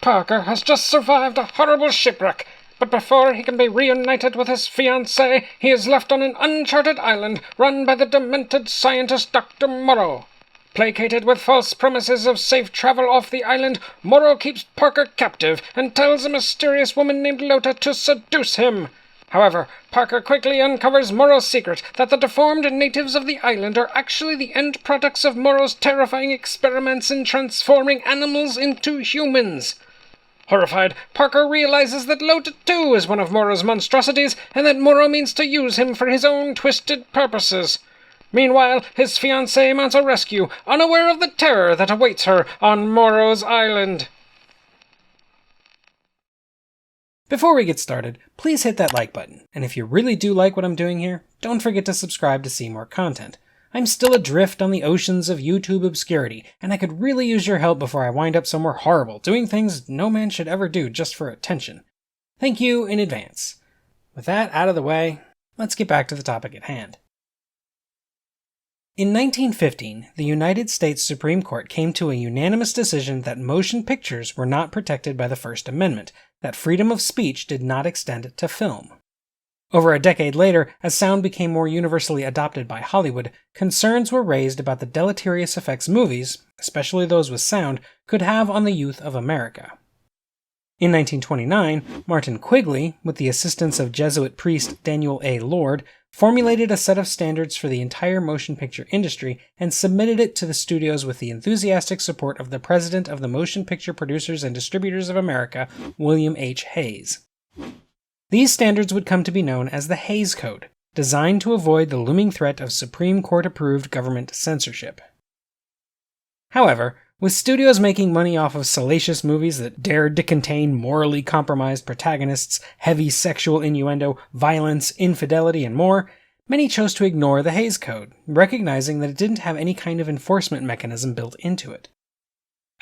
Parker has just survived a horrible shipwreck, but before he can be reunited with his fiancée, he is left on an uncharted island run by the demented scientist Dr. Morrow. Placated with false promises of safe travel off the island, Morrow keeps Parker captive and tells a mysterious woman named Lota to seduce him. However, Parker quickly uncovers Morrow's secret that the deformed natives of the island are actually the end products of Morrow's terrifying experiments in transforming animals into humans. Horrified, Parker realizes that Lota too is one of Morrow's monstrosities, and that Morrow means to use him for his own twisted purposes. Meanwhile, his fiancée mounts a rescue, unaware of the terror that awaits her on Morrow's island. Before we get started, please hit that like button, and if you really do like what I'm doing here, don't forget to subscribe to see more content. I'm still adrift on the oceans of YouTube obscurity, and I could really use your help before I wind up somewhere horrible, doing things no man should ever do just for attention. Thank you in advance. With that out of the way, let's get back to the topic at hand. In 1915, the United States Supreme Court came to a unanimous decision that motion pictures were not protected by the First Amendment, that freedom of speech did not extend to film. Over a decade later, as sound became more universally adopted by Hollywood, concerns were raised about the deleterious effects movies, especially those with sound, could have on the youth of America. In 1929, Martin Quigley, with the assistance of Jesuit priest Daniel A. Lord, formulated a set of standards for the entire motion picture industry and submitted it to the studios with the enthusiastic support of the president of the Motion Picture Producers and Distributors of America, William H. Hays. These standards would come to be known as the Hays Code, designed to avoid the looming threat of Supreme Court-approved government censorship. However, with studios making money off of salacious movies that dared to contain morally compromised protagonists, heavy sexual innuendo, violence, infidelity, and more, many chose to ignore the Hays Code, recognizing that it didn't have any kind of enforcement mechanism built into it.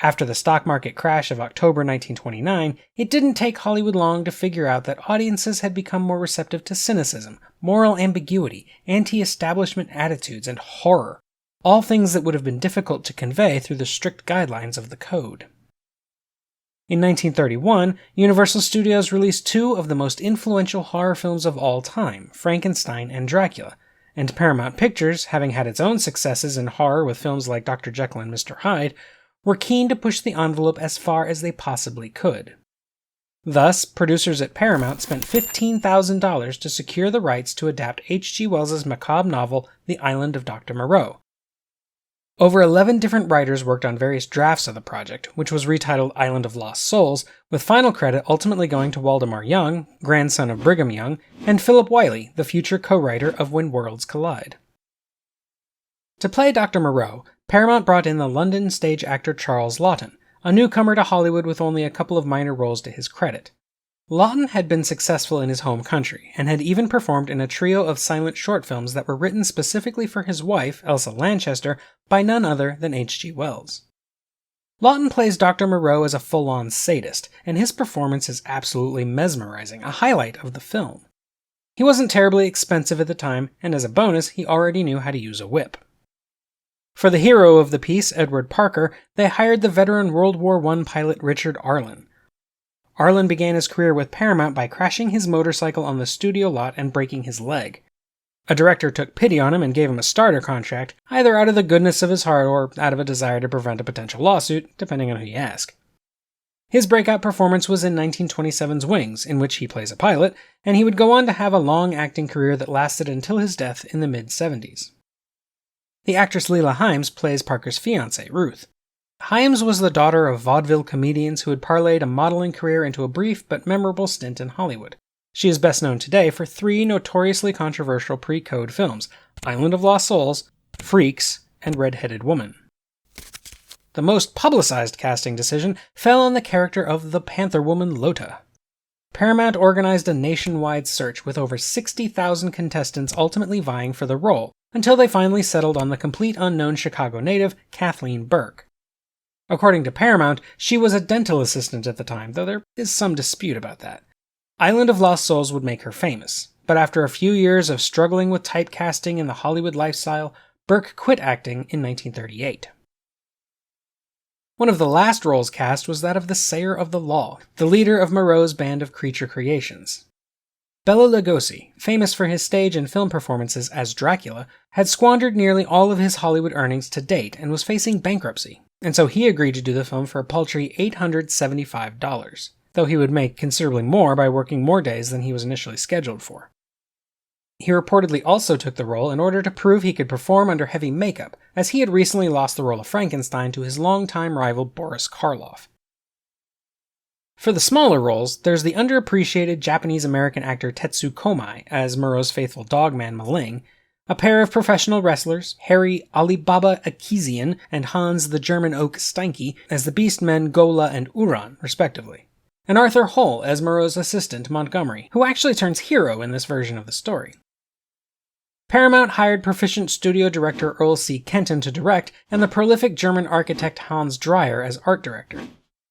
After the stock market crash of October 1929, it didn't take Hollywood long to figure out that audiences had become more receptive to cynicism, moral ambiguity, anti-establishment attitudes, and horror, all things that would have been difficult to convey through the strict guidelines of the code. In 1931, Universal Studios released two of the most influential horror films of all time, Frankenstein and Dracula, and Paramount Pictures, having had its own successes in horror with films like Dr. Jekyll and Mr. Hyde, were keen to push the envelope as far as they possibly could. Thus, producers at Paramount spent $15,000 to secure the rights to adapt H.G. Wells's macabre novel, The Island of Dr. Moreau. Over 11 different writers worked on various drafts of the project, which was retitled Island of Lost Souls, with final credit ultimately going to Waldemar Young, grandson of Brigham Young, and Philip Wiley, the future co-writer of When Worlds Collide. To play Dr. Moreau, Paramount brought in the London stage actor Charles Laughton, a newcomer to Hollywood with only a couple of minor roles to his credit. Laughton had been successful in his home country, and had even performed in a trio of silent short films that were written specifically for his wife, Elsa Lanchester, by none other than H.G. Wells. Laughton plays Dr. Moreau as a full-on sadist, and his performance is absolutely mesmerizing, a highlight of the film. He wasn't terribly expensive at the time, and as a bonus, he already knew how to use a whip. For the hero of the piece, Edward Parker, they hired the veteran World War I pilot Richard Arlen. Arlen began his career with Paramount by crashing his motorcycle on the studio lot and breaking his leg. A director took pity on him and gave him a starter contract, either out of the goodness of his heart or out of a desire to prevent a potential lawsuit, depending on who you ask. His breakout performance was in 1927's Wings, in which he plays a pilot, and he would go on to have a long acting career that lasted until his death in the mid-70s. The actress Leela Himes plays Parker's fiancée, Ruth. Himes was the daughter of vaudeville comedians who had parlayed a modeling career into a brief but memorable stint in Hollywood. She is best known today for three notoriously controversial pre-code films, Island of Lost Souls, Freaks, and Red-Headed Woman. The most publicized casting decision fell on the character of the Panther Woman Lota. Paramount organized a nationwide search with over 60,000 contestants ultimately vying for the role, until they finally settled on the complete unknown Chicago native, Kathleen Burke. According to Paramount, she was a dental assistant at the time, though there is some dispute about that. Island of Lost Souls would make her famous, but after a few years of struggling with typecasting in the Hollywood lifestyle, Burke quit acting in 1938. One of the last roles cast was that of the Sayer of the Law, the leader of Moreau's band of creature creations. Bela Lugosi, famous for his stage and film performances as Dracula, had squandered nearly all of his Hollywood earnings to date and was facing bankruptcy, and so he agreed to do the film for a paltry $875, though he would make considerably more by working more days than he was initially scheduled for. He reportedly also took the role in order to prove he could perform under heavy makeup, as he had recently lost the role of Frankenstein to his longtime rival Boris Karloff. For the smaller roles, there's the underappreciated Japanese-American actor Tetsu Komai as Moreau's faithful dogman Maling, a pair of professional wrestlers, Harry Alibaba Akizian and Hans the German Oak Steinke as the Beastmen Gola and Uran, respectively, and Arthur Hull as Moreau's assistant Montgomery, who actually turns hero in this version of the story. Paramount hired proficient studio director Earl C. Kenton to direct, and the prolific German architect Hans Dreyer as art director.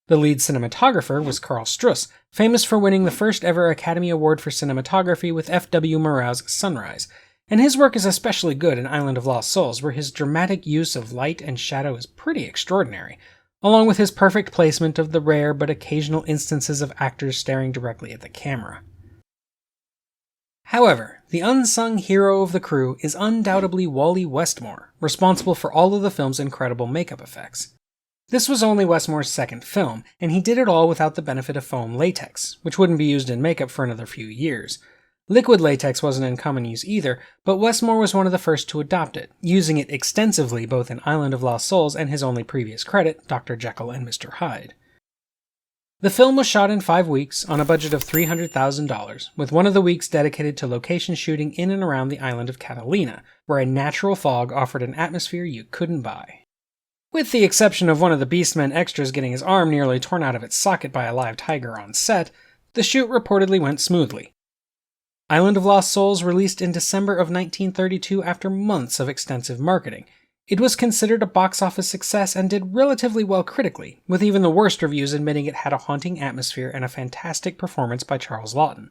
The lead cinematographer was Karl Struss, famous for winning the first ever Academy Award for Cinematography with F.W. Murnau's Sunrise, and his work is especially good in Island of Lost Souls, where his dramatic use of light and shadow is pretty extraordinary, along with his perfect placement of the rare but occasional instances of actors staring directly at the camera. However, the unsung hero of the crew is undoubtedly Wally Westmore, responsible for all of the film's incredible makeup effects. This was only Westmore's second film, and he did it all without the benefit of foam latex, which wouldn't be used in makeup for another few years. Liquid latex wasn't in common use either, but Westmore was one of the first to adopt it, using it extensively both in Island of Lost Souls and his only previous credit, Dr. Jekyll and Mr. Hyde. The film was shot in 5 weeks on a budget of $300,000, with one of the weeks dedicated to location shooting in and around the island of Catalina, where a natural fog offered an atmosphere you couldn't buy. With the exception of one of the Beastmen extras getting his arm nearly torn out of its socket by a live tiger on set, the shoot reportedly went smoothly. Island of Lost Souls released in December of 1932 after months of extensive marketing. It was considered a box office success and did relatively well critically, with even the worst reviews admitting it had a haunting atmosphere and a fantastic performance by Charles Laughton.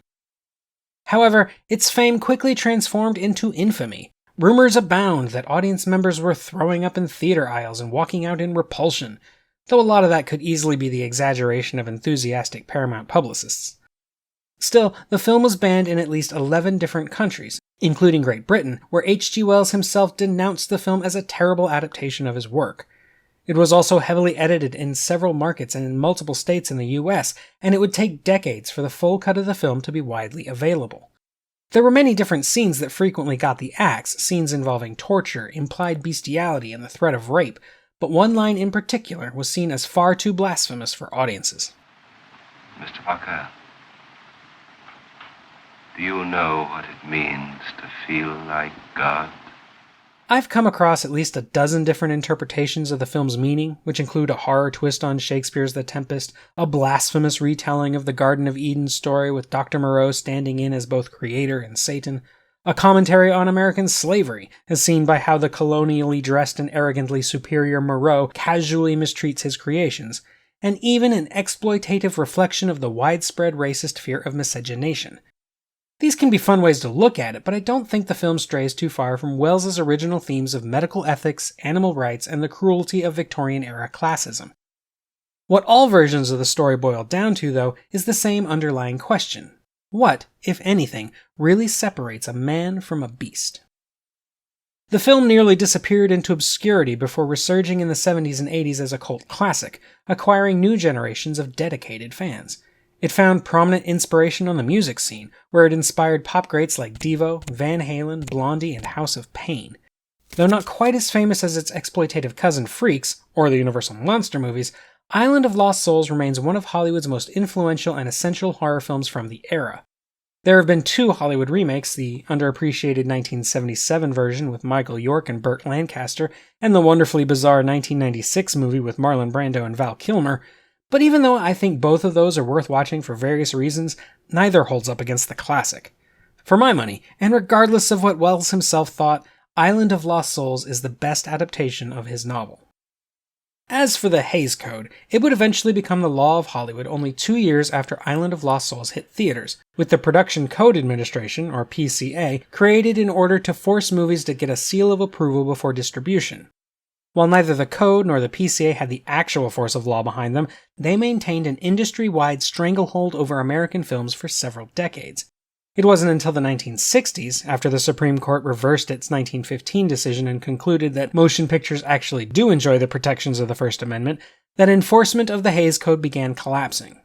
However, its fame quickly transformed into infamy. Rumors abound that audience members were throwing up in theater aisles and walking out in repulsion, though a lot of that could easily be the exaggeration of enthusiastic Paramount publicists. Still, the film was banned in at least 11 different countries, including Great Britain, where H.G. Wells himself denounced the film as a terrible adaptation of his work. It was also heavily edited in several markets and in multiple states in the US, and it would take decades for the full cut of the film to be widely available. There were many different scenes that frequently got the axe, scenes involving torture, implied bestiality, and the threat of rape, but one line in particular was seen as far too blasphemous for audiences. Mr. Parker, do you know what it means to feel like God? I've come across at least a dozen different interpretations of the film's meaning, which include a horror twist on Shakespeare's The Tempest, a blasphemous retelling of the Garden of Eden story with Dr. Moreau standing in as both creator and Satan, a commentary on American slavery, as seen by how the colonially dressed and arrogantly superior Moreau casually mistreats his creations, and even an exploitative reflection of the widespread racist fear of miscegenation. These can be fun ways to look at it, but I don't think the film strays too far from Wells's original themes of medical ethics, animal rights, and the cruelty of Victorian-era classism. What all versions of the story boil down to, though, is the same underlying question. What, if anything, really separates a man from a beast? The film nearly disappeared into obscurity before resurging in the 70s and 80s as a cult classic, acquiring new generations of dedicated fans. It found prominent inspiration on the music scene, where it inspired pop greats like Devo, Van Halen, Blondie, and House of Pain. Though not quite as famous as its exploitative cousin Freaks, or the Universal Monster movies, Island of Lost Souls remains one of Hollywood's most influential and essential horror films from the era. There have been 2 Hollywood remakes, the underappreciated 1977 version with Michael York and Burt Lancaster, and the wonderfully bizarre 1996 movie with Marlon Brando and Val Kilmer. But even though I think both of those are worth watching for various reasons, neither holds up against the classic. For my money, and regardless of what Wells himself thought, Island of Lost Souls is the best adaptation of his novel. As for the Hays Code, it would eventually become the law of Hollywood only 2 years after Island of Lost Souls hit theaters, with the Production Code Administration, or PCA, created in order to force movies to get a seal of approval before distribution. While neither the Code nor the PCA had the actual force of law behind them, they maintained an industry-wide stranglehold over American films for several decades. It wasn't until the 1960s, after the Supreme Court reversed its 1915 decision and concluded that motion pictures actually do enjoy the protections of the First Amendment, that enforcement of the Hays Code began collapsing.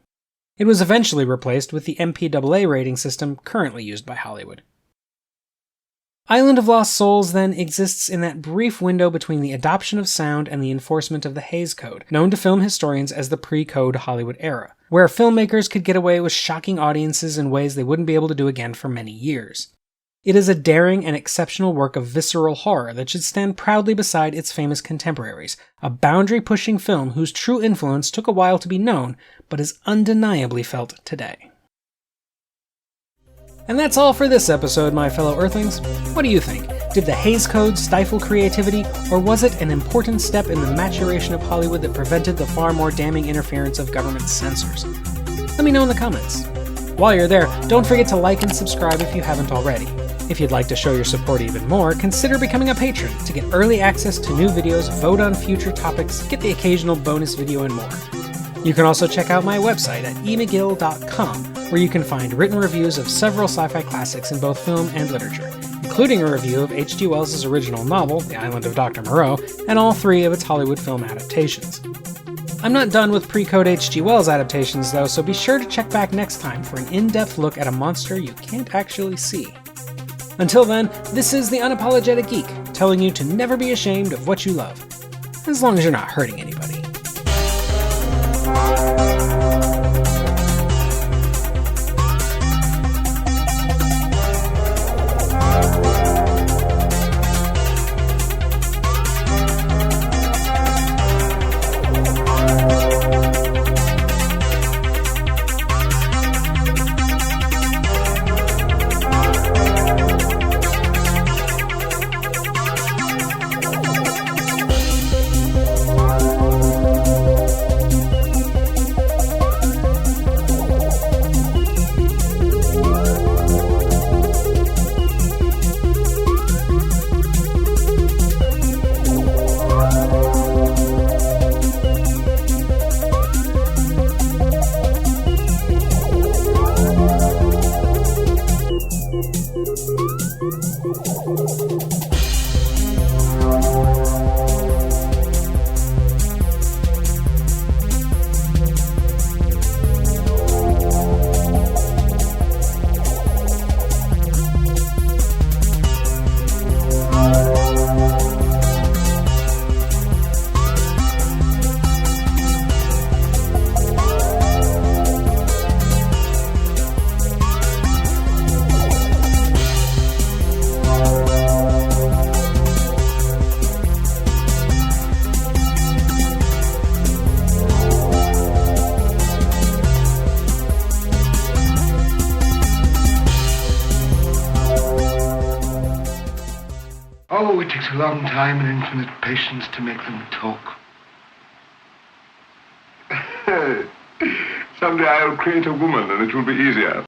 It was eventually replaced with the MPAA rating system currently used by Hollywood. Island of Lost Souls, then, exists in that brief window between the adoption of sound and the enforcement of the Hays Code, known to film historians as the pre-Code Hollywood era, where filmmakers could get away with shocking audiences in ways they wouldn't be able to do again for many years. It is a daring and exceptional work of visceral horror that should stand proudly beside its famous contemporaries, a boundary-pushing film whose true influence took a while to be known, but is undeniably felt today. And that's all for this episode, my fellow Earthlings. What do you think? Did the Hays Code stifle creativity, or was it an important step in the maturation of Hollywood that prevented the far more damning interference of government censors? Let me know in the comments. While you're there, don't forget to like and subscribe if you haven't already. If you'd like to show your support even more, consider becoming a patron to get early access to new videos, vote on future topics, get the occasional bonus video, and more. You can also check out my website at emcgill.com, where you can find written reviews of several sci-fi classics in both film and literature, including a review of H.G. Wells' original novel, The Island of Dr. Moreau, and all 3 of its Hollywood film adaptations. I'm not done with pre-Code H.G. Wells adaptations, though, so be sure to check back next time for an in-depth look at a monster you can't actually see. Until then, this is the Unapologetic Geek, telling you to never be ashamed of what you love, as long as you're not hurting anybody. Oh, it takes a long time and infinite patience to make them talk. Someday I'll create a woman and it will be easier.